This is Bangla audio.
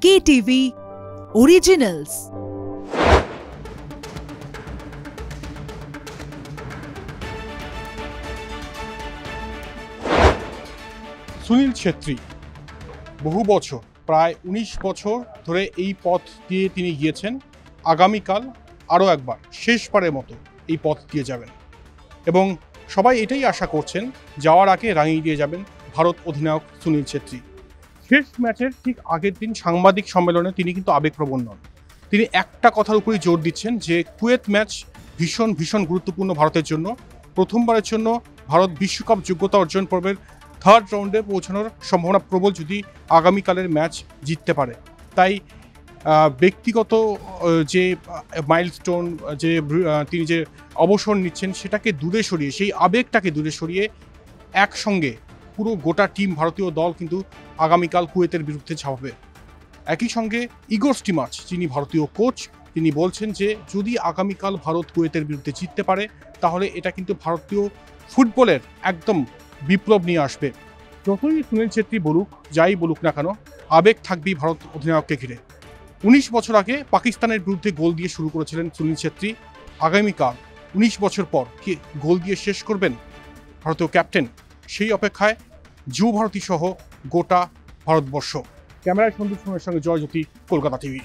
KTV Originals। সুনীল ছেত্রী বহু বছর প্রায় ১৯ বছর ধরে এই পথ দিয়ে তিনি গিয়েছেন। আগামীকাল আরও একবার শেষবারের মতো এই পথ দিয়ে যাবেন এবং সবাই এটাই আশা করছেন যাওয়ার আগে রাঙিয়ে দিয়ে যাবেন ভারত অধিনায়ক সুনীল ছেত্রী। শেষ ম্যাচের ঠিক আগের দিন সাংবাদিক সম্মেলনে তিনি কিন্তু আবেগপ্রবণ নন। তিনি একটা কথার উপরেই জোর দিচ্ছেন যে কুয়েত ম্যাচ ভীষণ ভীষণ গুরুত্বপূর্ণ ভারতের জন্য। প্রথমবারের জন্য ভারত বিশ্বকাপ যোগ্যতা অর্জন করবে, থার্ড রাউন্ডে পৌঁছানোর সম্ভাবনা প্রবল যদি আগামীকালের ম্যাচ জিততে পারে। তাই ব্যক্তিগত যে মাইলস্টোন, যে তিনি যে অবসর নিচ্ছেন সেটাকে দূরে সরিয়ে, সেই আবেগটাকে দূরে সরিয়ে একসঙ্গে পুরো গোটা টিম, ভারতীয় দল কিন্তু আগামীকাল কুয়েতের বিরুদ্ধে ঝাঁপাবে। একই সঙ্গে ইগোর স্টিমাচ, যিনি ভারতীয় কোচ, তিনি বলছেন যে যদি আগামীকাল ভারত কুয়েতের বিরুদ্ধে জিততে পারে তাহলে এটা কিন্তু ভারতীয় ফুটবলের একদম বিপ্লব নিয়ে আসবে। যতই সুনীল ছেত্রী বলুক, যাই বলুক না কেন, আবেগ থাকবেই ভারত অধিনায়ককে ঘিরে। ১৯ বছর আগে পাকিস্তানের বিরুদ্ধে গোল দিয়ে শুরু করেছিলেন সুনীল ছেত্রী। আগামীকাল ১৯ বছর পর কি গোল দিয়ে শেষ করবেন ভারতীয় ক্যাপ্টেন? সেই অপেক্ষায় যুব ভারতী সহ গোটা ভারতবর্ষ। ক্যামেরায় সন্দীপ সোমের সঙ্গে জয়জ্যোতি, কলকাতা টিভি।